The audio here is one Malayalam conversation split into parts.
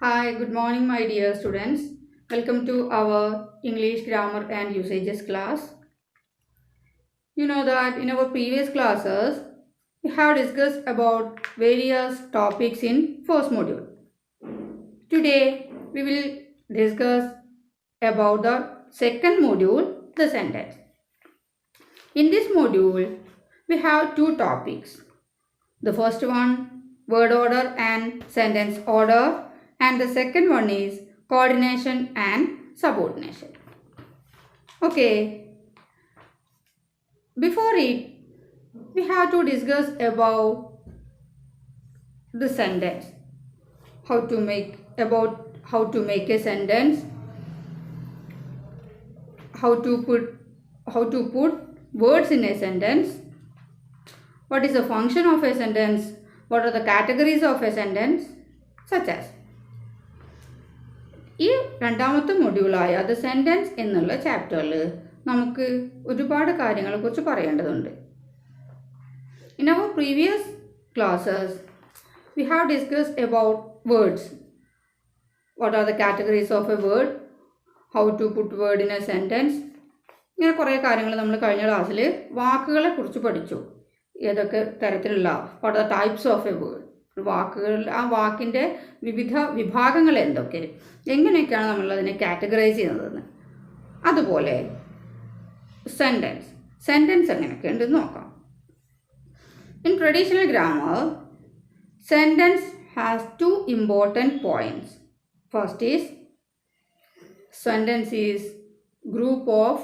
Hi, good morning, my dear students. Welcome to our English grammar and usages class. You know that in our previous classes, we have discussed about various topics in first module. Today, we will discuss about the second module, the sentence. In this module, we have two topics. The first one, word order and sentence order, and the second one is coordination and subordination. Okay, before it, we have to discuss about the sentence, how to make a sentence, how to put words in a sentence, what is the function of a sentence, what are the categories of a sentence, such as. ഈ രണ്ടാമത്തെ മൊഡ്യൂളായ ദ സെൻറ്റൻസ് എന്നുള്ള ചാപ്റ്ററിൽ നമുക്ക് ഒരുപാട് കാര്യങ്ങളെക്കുറിച്ച് പറയേണ്ടതുണ്ട്. In our previous classes, we have discussed about words. What are the categories of a word? How to put word in a sentence? ഇങ്ങനെ കുറേ കാര്യങ്ങൾ നമ്മൾ കഴിഞ്ഞ ക്ലാസ്സിൽ വാക്കുകളെ കുറിച്ച് പഠിച്ചു. ഏതൊക്കെ തരത്തിലുള്ള what are the types of a word? വാക്കുകൾ, ആ വാക്കിൻ്റെ വിവിധ വിഭാഗങ്ങൾ എന്തൊക്കെ, എങ്ങനെയൊക്കെയാണ് നമ്മളതിനെ കാറ്റഗറൈസ് ചെയ്യുന്നതെന്ന്. അതുപോലെ സെൻറ്റൻസ് എങ്ങനെയൊക്കെ ഉണ്ടെന്ന് നോക്കാം. In traditional grammar, sentence has two important points. First is, sentence is group of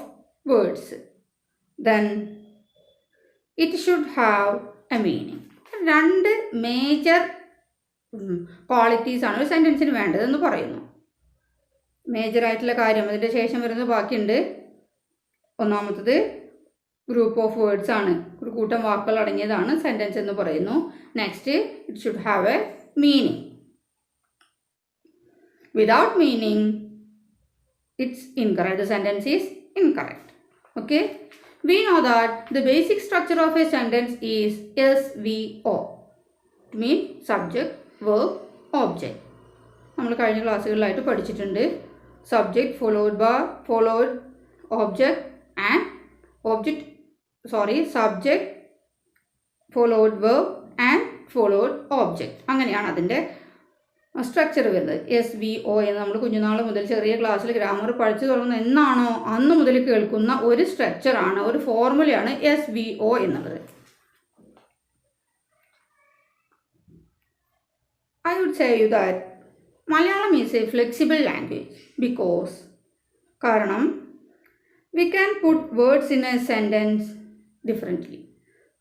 words. Then it should have a meaning. രണ്ട് മേജർ ക്വാളിറ്റീസ് ആണ് ഒരു സെൻറ്റൻസിന് വേണ്ടതെന്ന് പറയുന്നു. മേജറായിട്ടുള്ള കാര്യം അതിൻ്റെ ശേഷം വരുന്നത് ബാക്കിയുണ്ട്. ഒന്നാമത്തത് ഗ്രൂപ്പ് ഓഫ് വേർഡ്സ് ആണ്, ഒരു കൂട്ടം വാക്കുകൾ അടങ്ങിയതാണ് സെൻറ്റൻസ് എന്ന് പറയുന്നു. Next, it should have A meaning. Without meaning it's incorrect, the sentence is incorrect. Okay, we know that the basic structure of a sentence is SVO. It means subject, verb, object. നമ്മൾ കഴിഞ്ഞ ക്ലാസ്സുകളിലായിട്ട് പഠിച്ചിട്ടുണ്ട്. Subject followed object and subject followed verb and followed object. അങ്ങനെയാണ് അതിൻ്റെ സ്ട്രക്ചർ വരുന്നത്. SVO എന്ന് നമ്മൾ കുഞ്ഞുനാൾ മുതൽ ചെറിയ ക്ലാസ്സിൽ ഗ്രാമർ പഠിച്ചു തുടങ്ങുന്ന എന്നാണോ അന്ന് മുതൽ കേൾക്കുന്ന ഒരു സ്ട്രക്ചറാണ്, ഒരു ഫോർമുലയാണ് SVO എന്നുള്ളത്. I would say you that Malayalam is a flexible language because കാരണം we can put words in a sentence differently.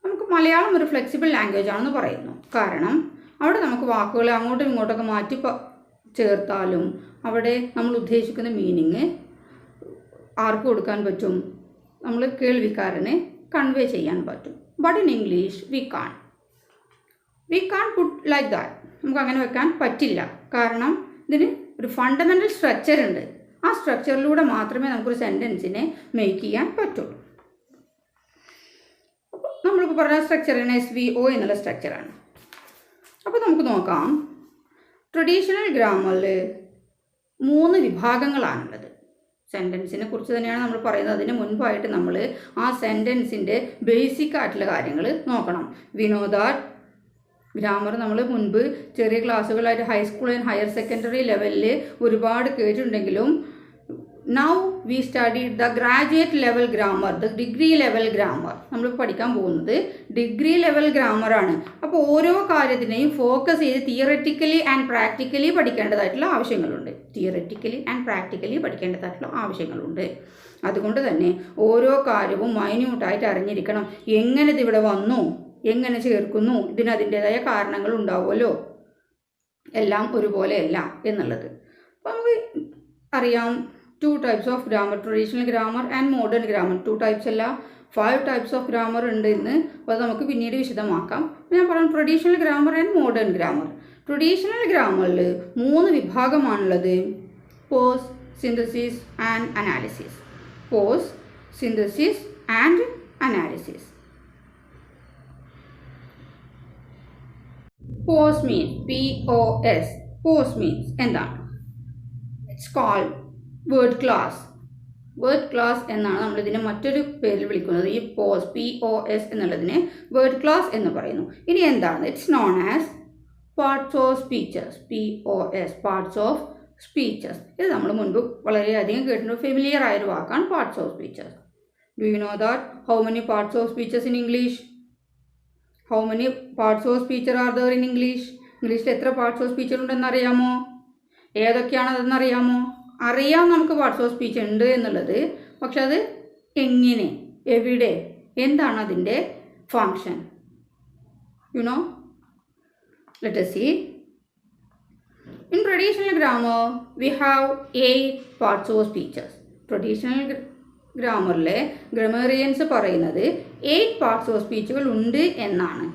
നമുക്ക് മലയാളം ഒരു ഫ്ലെക്സിബിൾ ലാംഗ്വേജ് ആണെന്ന് പറയുന്നു. കാരണം അവിടെ നമുക്ക് വാക്കുകളെ അങ്ങോട്ടും ഇങ്ങോട്ടൊക്കെ മാറ്റി ചേർത്താലും അവിടെ നമ്മൾ ഉദ്ദേശിക്കുന്ന മീനിങ് ആർക്ക് കൊടുക്കാൻ പറ്റും, നമ്മൾ കേൾവിക്കാരനെ കൺവേ ചെയ്യാൻ പറ്റും. But in English we can put like that. നമുക്ക് അങ്ങനെ വെക്കാൻ പറ്റില്ല. കാരണം ഇതിന് ഒരു ഫണ്ടമെൻ്റൽ സ്ട്രക്ചർ ഉണ്ട്. ആ സ്ട്രക്ചറിലൂടെ മാത്രമേ നമുക്കൊരു സെൻറ്റൻസിനെ മേക്ക് ചെയ്യാൻ പറ്റുള്ളൂ. നമ്മളിപ്പോൾ പറഞ്ഞ സ്ട്രക്ചറാണ് SVO എന്നുള്ള സ്ട്രക്ചറാണ്. അപ്പോൾ നമുക്ക് നോക്കാം, ട്രഡീഷണൽ ഗ്രാമറിൽ 3 വിഭാഗങ്ങളാണുള്ളത്. സെൻറ്റൻസിനെ കുറിച്ച് തന്നെയാണ് നമ്മൾ പറയുന്നത്. അതിന് മുൻപായിട്ട് നമ്മൾ ആ സെൻറ്റൻസിൻ്റെ ബേസിക് ആയിട്ടുള്ള കാര്യങ്ങൾ നോക്കണം. വി നോ ദാറ്റ് ഗ്രാമർ നമ്മൾ മുൻപ് ചെറിയ ക്ലാസ്സുകളായിട്ട് ഹൈസ്കൂൾ ആൻഡ് ഹയർ സെക്കൻഡറി ലെവലിൽ ഒരുപാട് കേട്ടിട്ടുണ്ടെങ്കിലും now we study the graduate level grammar, the degree level grammar. നമ്മൾ പഠിക്കാൻ പോകുന്നത് ഡിഗ്രി ലെവൽ ഗ്രാമറാണ്. അപ്പോൾ ഓരോ കാര്യത്തിനെയും ഫോക്കസ് ചെയ്ത് തിയററ്റിക്കലി ആൻഡ് പ്രാക്ടിക്കലി പഠിക്കേണ്ടതായിട്ടുള്ള ആവശ്യങ്ങളുണ്ട്. അതുകൊണ്ട് തന്നെ ഓരോ കാര്യവും മൈന്യൂട്ടായിട്ട് അറിഞ്ഞിരിക്കണം. എങ്ങനെ ഇതിവിടെ വന്നു, എങ്ങനെ ചേർക്കുന്നു, ഇതിനതിൻ്റെതായ കാരണങ്ങൾ ഉണ്ടാവുമല്ലോ, എല്ലാം ഒരുപോലെയല്ല എന്നുള്ളത്. അപ്പോൾ നമുക്ക് അറിയാം, 2 types of grammar, traditional grammar and modern grammar. 2 types അല്ല, 5 types of grammar ഉണ്ട് ഇന്ന്. അപ്പോൾ അത് നമുക്ക് പിന്നീട് വിശദമാക്കാം. ഞാൻ പറഞ്ഞു traditional grammar and modern grammar. Traditional ഗ്രാമറിൽ 3 വിഭാഗമാണുള്ളത്. Pose, synthesis and analysis. Pose means POS, pose means എന്താണ്? It's called word class. Word class എന്നാണ് നമ്മളിതിനെ മറ്റൊരു പേരിൽ വിളിക്കുന്നത്. ഈ പോസ് POS എന്നുള്ളതിനെ വേർഡ് ക്ലാസ് എന്ന് പറയുന്നു. ഇനി എന്താണ്? It's known as parts of speeches. POS parts of speeches. ഇത് നമ്മൾ മുൻപ് വളരെയധികം കേട്ടിട്ടുണ്ട്. ഫെമിലിയർ ആയൊരു വാക്കാണ് parts of speeches. Do you know that how many parts of speeches in English? How many parts of speecher are there in English? ഇംഗ്ലീഷിൽ എത്ര പാർട്സ് ഓഫ് സ്പീച്ചർ ഉണ്ടെന്ന് അറിയാമോ? ഏതൊക്കെയാണതെന്ന് അറിയാമോ? അറിയാം നമുക്ക് പാർട്സ് ഓഫ് സ്പീച്ച് ഉണ്ട് എന്നുള്ളത്. പക്ഷെ അത് എങ്ങനെ, എവിടെ, എന്താണ് അതിൻ്റെ function? You know, let us see. In traditional grammar we have 8 parts of speeches. Traditional ഗ്രാമറിലെ ഗ്രമേറിയൻസ് പറയുന്നത് 8 പാർട്സ് ഓഫ് സ്പീച്ചുകൾ ഉണ്ട് എന്നാണ്.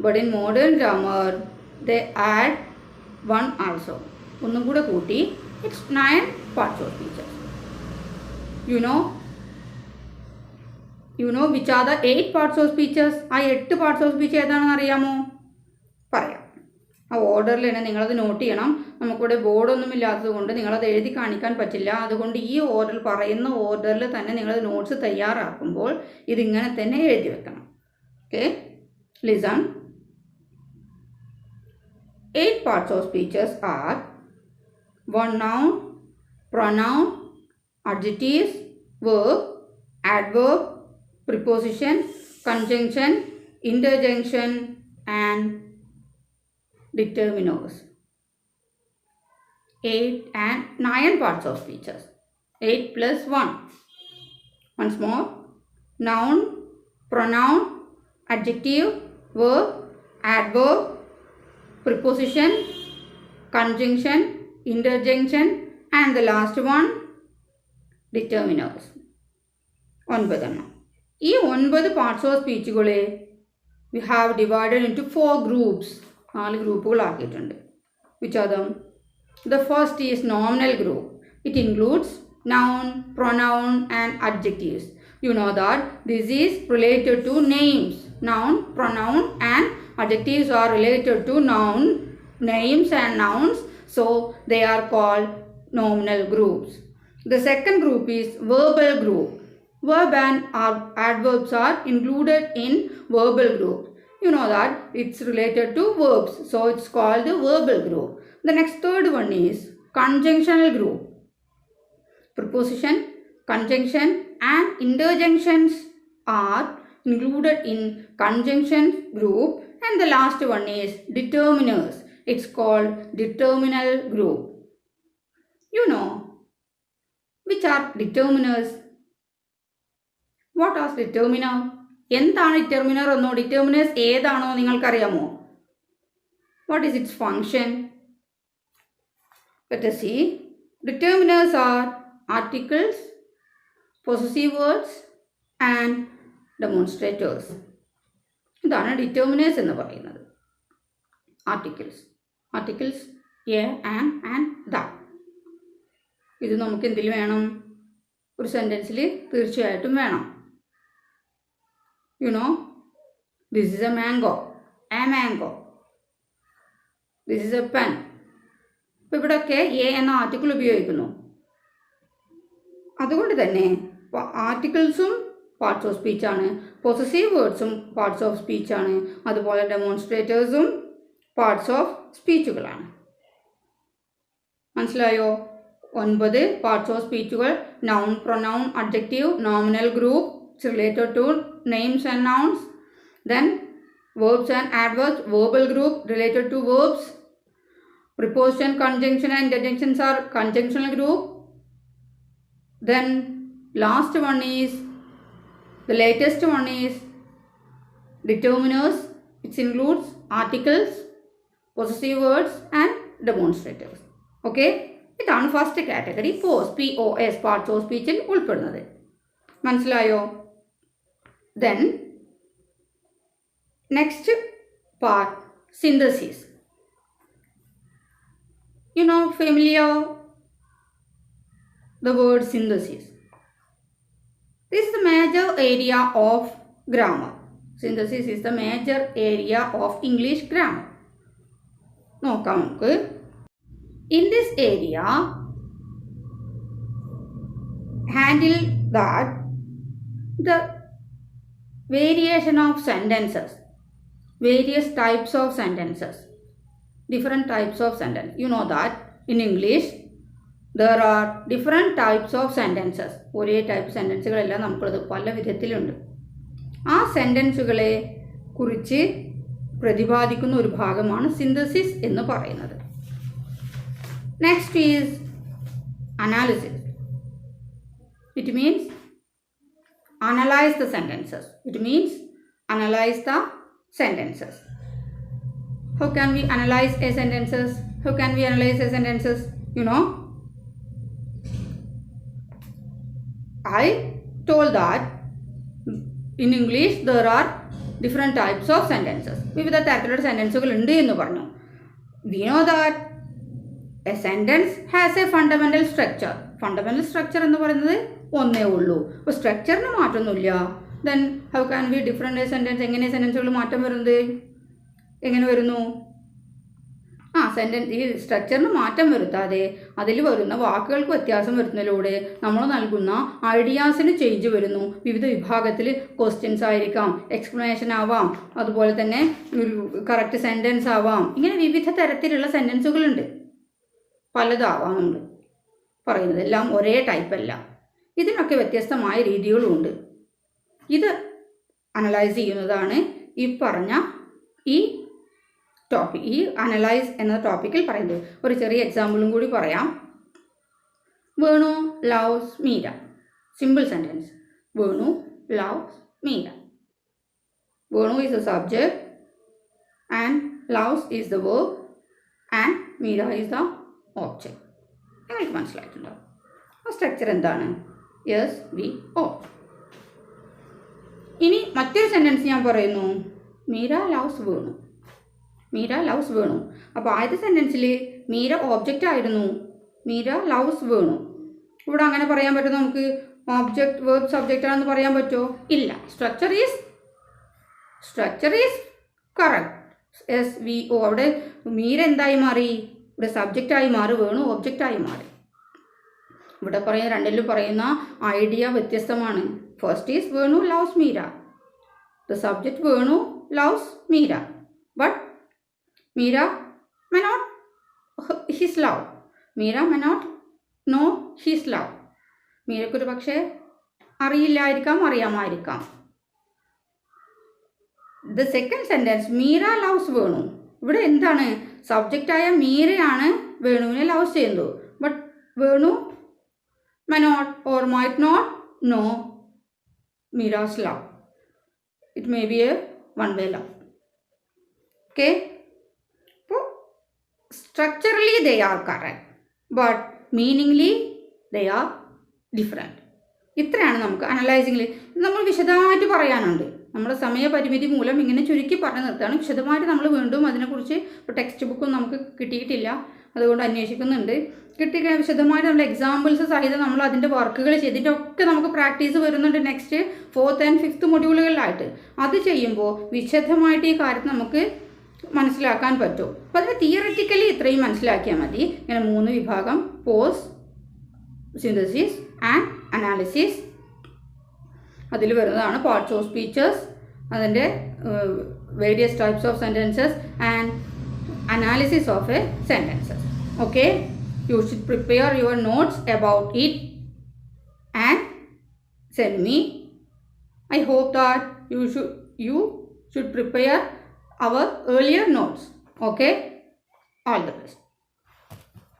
But in modern grammar they add 1 also. ഒന്നും കൂടെ കൂട്ടി it's 9 parts of speeches. You know which are the 8 parts of speeches? ആ 8 പാർട്സ് ഓഫ് സ്പീച്ച് ഏതാണെന്ന് അറിയാമോ? പറയാം. ആ ഓർഡറിൽ തന്നെ നിങ്ങളത് നോട്ട് ചെയ്യണം. നമുക്കിവിടെ ബോർഡൊന്നും ഇല്ലാത്തത് കൊണ്ട് നിങ്ങളത് എഴുതി കാണിക്കാൻ പറ്റില്ല. അതുകൊണ്ട് ഈ ഓർഡർ പറയുന്ന ഓർഡറിൽ തന്നെ നിങ്ങൾ നോട്ട്സ് തയ്യാറാക്കുമ്പോൾ ഇതിങ്ങനെ തന്നെ എഴുതി വെക്കണം. Okay, listen. 8 parts of speeches are 1 noun, pronoun, adjectives, verb, adverb, preposition, conjunction, interjection and determiners. 8 and 9 parts of speeches. 8 plus 1. Once more. Noun, pronoun, adjective, verb, adverb, preposition, conjunction, interjection and the last one determiners. 9 എണ്ണം. ഈ 9 പാർട്സ് ഓഫ് സ്പീച്ചുകളെ we have divided into 4 groups. 4 ഗ്രൂപ്പുകളാക്കിയിട്ടുണ്ട്. Which are them? The first is nominal group. It includes noun, pronoun and adjectives. You know that this is related to names. Noun, pronoun and adjectives are related to noun, names and nouns. So they are called nominal groups. The second group is verbal group. Verb and adverbs are included in verbal group. You know that it's related to verbs. So it's called the verbal group. The next third one is conjunctional group. Preposition, conjunction and interjections are included in conjunction group. And the last one is determiners. It's called determinal group. You know which are determiners? What are determiner? എന്താണ് ഡിറ്റർമിനർ എന്നോ ഡിറ്റർമിനേഴ്സ് ഏതാണോ നിങ്ങൾക്കറിയാമോ? What is it's function? Let us see. Determiners are articles, possessive words and demonstrators. ഇതാണ് ഡിറ്റർമിനേഴ്സ് എന്ന് പറയുന്നത്. Articles A and the. ഇത് നമുക്ക് എന്തിൽ വേണം? ഒരു സെൻറ്റൻസിൽ തീർച്ചയായിട്ടും വേണം. You know, this is a mango. This is a pen. ഇപ്പോൾ ഇവിടെയൊക്കെ എ എന്ന ആർട്ടിക്കിൾ ഉപയോഗിക്കുന്നു. അതുകൊണ്ട് തന്നെ ആർട്ടിക്കിൾസും പാർട്സ് ഓഫ് സ്പീച്ചാണ്, പൊസസീവ് വേർഡ്സും പാർട്സ് ഓഫ് സ്പീച്ചാണ്, അതുപോലെ ഡെമോൺസ്ട്രേറ്റേഴ്സും പാർട്സ് ഓഫ് സ്പീച്ചുകളാണ്. മനസ്സിലായോ? 9 പാർട്സ് ഓഫ് സ്പീച്ചുകൾ. Noun, pronoun, adjective, nominal group, it's related to names and nouns. Then verbs and adverbs, verbal group related to verbs. Preposition, conjunction and interjections are conjunctional group. Then last one is, the latest one is determiners. It includes articles, possessive words and demonstrators. Okay, ഇതാണ് first category POS parts of സ്പീച്ചിൽ ഉൾപ്പെടുന്നത്. മനസ്സിലായോ? Then next part, synthesis. You know, familiar the word synthesis. This is the major area of grammar. Synthesis is the major area of English grammar. നോക്കാം നമുക്ക്. in this area, handle that the variation of sentences, various types of sentences, different types of sentence. You know that in English there are different types of sentences. ഒരേ ടൈപ്പ് സെൻറ്റൻസുകളെല്ലാം നമുക്കുള്ളത് പല വിധത്തിലുണ്ട്. ആ സെൻറ്റൻസുകളെ കുറിച്ച് പ്രതിപാദിക്കുന്ന ഒരു ഭാഗമാണ് സിന്തസിസ് എന്ന് പറയുന്നത്. Next is analysis. It means analyze the sentences. It means analyze the sentences. How can we analyze a sentences? How can we analyze a sentences? You know, I told that in English there are different types of sentences. വിവിധ തരത്തിലുള്ള സെൻറ്റൻസുകൾ ഉണ്ട് എന്ന് പറഞ്ഞു. We know that a sentence has a fundamental structure. Fundamental structure എന്ന് പറയുന്നത് ഒന്നേ ഉള്ളൂ. അപ്പോൾ സ്ട്രക്ചറിന് മാറ്റമൊന്നുമില്ല. Then how can be different sentence? എങ്ങനെ സെൻറ്റൻസുകൾ മാറ്റം വരുന്നത്? എങ്ങനെ വരുന്നു? സെൻറ്റൻസ് ഈ സ്ട്രക്ചറിന് മാറ്റം വരുത്താതെ അതിൽ വരുന്ന വാക്കുകൾക്ക് വ്യത്യാസം വരുന്നതിലൂടെ നമ്മൾ നൽകുന്ന ഐഡിയാസിന് ചേഞ്ച് വരുന്നു. വിവിധ വിഭാഗത്തിൽ ക്വസ്റ്റ്യൻസ് ആയിരിക്കാം, എക്സ്പ്ലനേഷൻ ആവാം, അതുപോലെ തന്നെ ഒരു കറക്റ്റ് സെൻറ്റൻസ് ആവാം. ഇങ്ങനെ വിവിധ തരത്തിലുള്ള സെൻറ്റൻസുകളുണ്ട്. പലതാവാം നമ്മൾ പറയുന്നത്, എല്ലാം ഒരേ ടൈപ്പല്ല. ഇതിനൊക്കെ വ്യത്യസ്തമായ രീതികളുമുണ്ട്. ഇത് അനലൈസ് ചെയ്യുന്നതാണ് ഈ പറഞ്ഞ ഈ ടോപ്പിക്. ഈ അനലൈസ് എന്ന ടോപ്പിക്കിൽ പറയുന്നത്. ഒരു ചെറിയ എക്സാമ്പിളും കൂടി പറയാം. Venu loves Meera. Simple sentence. Venu loves Meera. Venu is A subject and loves is the verb and Meera is the object. നിങ്ങൾക്ക് മനസ്സിലായിട്ടുണ്ടോ? ആ സ്ട്രക്ചർ എന്താണ്? യെസ്, വി, ഓ. ഇനി മറ്റൊരു സെൻറ്റൻസ് ഞാൻ പറയുന്നു. മീര ലവ്സ് വേണു. മീര ലവ്സ് വേണു. അപ്പോൾ ആദ്യത്തെ സെൻറ്റൻസിൽ മീര ഓബ്ജക്റ്റ് ആയിരുന്നു, മീര ലവ്സ് വേണു. ഇവിടെ അങ്ങനെ പറയാൻ പറ്റുമോ? നമുക്ക് ഓബ്ജക്റ്റ് വേർബ് സബ്ജക്റ്റ് ആണെന്ന് പറയാൻ പറ്റുമോ? ഇല്ല. Structure is correct. S, V, O. അവിടെ മീര എന്തായി മാറി? ഇവിടെ സബ്ജക്റ്റായി മാറി, വേണു ഒബ്ജക്റ്റായി മാറി. ഇവിടെ പറയുന്ന രണ്ടിലും പറയുന്ന ഐഡിയ വ്യത്യസ്തമാണ്. First is Venu loves Meera. The subject Venu loves Meera, but Meera may not his love. Meera may not know his love. മീരക്കൊരു പക്ഷേ അറിയില്ലായിരിക്കാം, അറിയാമായിരിക്കാം. The second sentence Meera loves Venu. ഇവിടെ എന്താണ്? സബ്ജക്റ്റായ മീരയാണ് വേണുവിനെ ലവ്സ് ചെയ്യുന്നത്, but Venu may not or might not know Mira's love. It may be a one-way love. Okay? So, structurally they are correct, but meaningly they are different. ഇത്രയാണ് നമുക്ക് അനലൈസിങ്ങിൽ. നമ്മൾ വിശദമായിട്ട് പറയാനുണ്ട്. നമ്മുടെ സമയപരിമിതി മൂലം ഇങ്ങനെ ചുരുക്കി പറഞ്ഞു നിർത്തുകയാണ്. വിശദമായിട്ട് നമ്മൾ വീണ്ടും അതിനെക്കുറിച്ച് ഇപ്പോൾ ടെക്സ്റ്റ് ബുക്കും നമുക്ക് കിട്ടിയിട്ടില്ല, അതുകൊണ്ട് അന്വേഷിക്കുന്നുണ്ട്. കിട്ടിയ വിശദമായിട്ട് നമ്മൾ എക്സാമ്പിൾസ് സഹിതം നമ്മൾ അതിൻ്റെ വർക്കുകൾ ചെയ്തിട്ട് ഒക്കെ നമുക്ക് പ്രാക്ടീസ് വരുന്നുണ്ട് നെക്സ്റ്റ് 4th and 5th മൊഡ്യൂളുകളിലായിട്ട്. അത് ചെയ്യുമ്പോൾ വിശദമായിട്ട് ഈ കാര്യം നമുക്ക് മനസ്സിലാക്കാൻ പറ്റും. അപ്പോൾ അതിന് തിയററ്റിക്കലി ഇത്രയും മനസ്സിലാക്കിയാൽ മതി. ഇങ്ങനെ 3 വിഭാഗം: പോസ്, സിന്തസിസ് ആൻഡ് അനാലിസിസ്. അതിൽ വരുന്നതാണ് പാർട്സ് ഓഫ് സ്പീച്ചസ്, അതിൻ്റെ various types of sentences and analysis of a sentences. Okay, you should prepare your notes about it and send me. I hope that you should prepare our earlier notes. Okay, all the best.